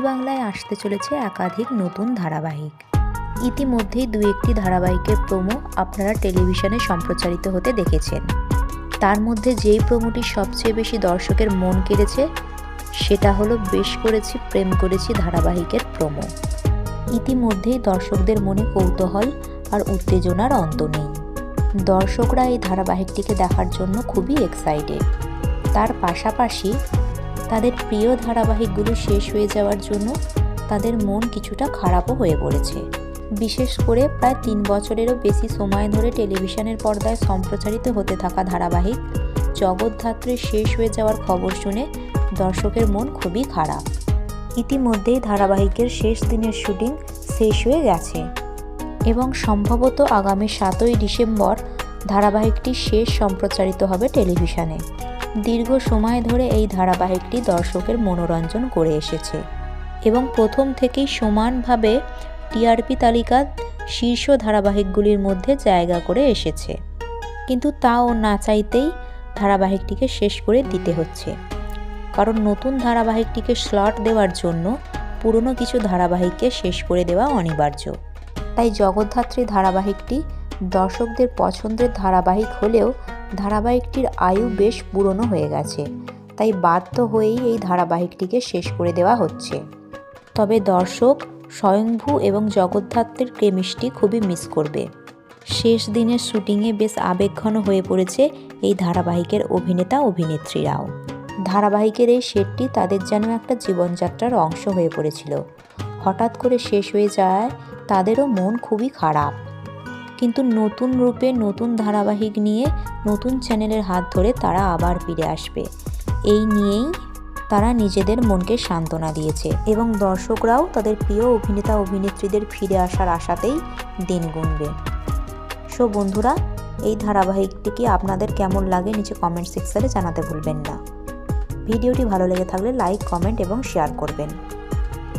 বাংলায় আসতে চলেছে একাধিক নতুন ধারাবাহিক। ইতিমধ্যেই দু একটি ধারাবাহিকের প্রোমো আপনারা টেলিভিশনে সম্প্রচারিত হতে দেখেছেন। তার মধ্যে যেই প্রোমোটি সবচেয়ে বেশি দর্শকের মন কেড়েছে সেটা হলো বেশ করেছি প্রেম করেছি ধারাবাহিকের প্রোমো। ইতিমধ্যেই দর্শকদের মনে কৌতূহল আর উত্তেজনার অন্ত নেই। দর্শকরা এই ধারাবাহিকটিকে দেখার জন্য খুবই এক্সাইটেড। তার পাশাপাশি তাদের প্রিয় ধারাবাহিকগুলো শেষ হয়ে যাওয়ার জন্য তাদের মন কিছুটা খারাপও হয়ে পড়েছে। বিশেষ করে প্রায় 3 বছরেরও বেশি সময় ধরে টেলিভিশনের পর্দায় সম্প্রচারিত হতে থাকা ধারাবাহিক জগদ্ধাত্রী শেষ হয়ে যাওয়ার খবর শুনে দর্শকের মন খুবই খারাপ। ইতিমধ্যেই ধারাবাহিকের শেষ দিনের শুটিং শেষ হয়ে গেছে এবং সম্ভবত আগামী 7ই ডিসেম্বর ধারাবাহিকটি শেষ সম্প্রচারিত হবে টেলিভিশনে। দীর্ঘ সময় ধরে এই ধারাবাহিকটি দর্শকের মনোরঞ্জন করে এসেছে এবং প্রথম থেকেই সমানভাবে টিআরপি তালিকার শীর্ষ ধারাবাহিকগুলির মধ্যে জায়গা করে এসেছে। কিন্তু তাও না চাইতেই ধারাবাহিকটিকে শেষ করে দিতে হচ্ছে, কারণ নতুন ধারাবাহিকটিকে স্লট দেওয়ার জন্য পুরনো কিছু ধারাবাহিককে শেষ করে দেওয়া অনিবার্য। তাই জগদ্ধাত্রী ধারাবাহিকটি দর্শকদের পছন্দের ধারাবাহিক হলেও ধারাবাহিকটির আয়ু বেশ পুরনো হয়ে গেছে, তাই বাধ্য হয়েই এই ধারাবাহিকটিকে শেষ করে দেওয়া হচ্ছে। তবে দর্শক স্বয়ংভু এবং জগদ্ধাত্রীর কেমিস্ট্রি খুবই মিস করবে। শেষ দিনের শুটিংয়ে বেশ আবেগঘন হয়ে পড়েছে এই ধারাবাহিকের অভিনেতা অভিনেত্রীরাও। ধারাবাহিকের এই সেটটি তাদের যেন একটা জীবনযাত্রার অংশ হয়ে পড়েছিল। হঠাৎ করে শেষ হয়ে যাওয়ায় তাদেরও মন খুবই খারাপ। কিন্তু নতুন রূপে নতুন ধারাবাহিক নিয়ে নতুন চ্যানেলের হাত ধরে তারা আবার ফিরে আসবে, এই নিয়েই তারা নিজেদের মনকে সান্ত্বনা দিয়েছে এবং দর্শকরাও তাদের প্রিয় অভিনেতা অভিনেত্রীদের ফিরে আসার আশাতেই দিন গুনবে। সো বন্ধুরা, এই ধারাবাহিকটি আপনাদের কেমন লাগে নিচে কমেন্ট সেকশনে জানাতে ভুলবেন না। ভিডিওটি ভালো লেগে থাকলে লাইক, কমেন্ট এবং শেয়ার করবেন।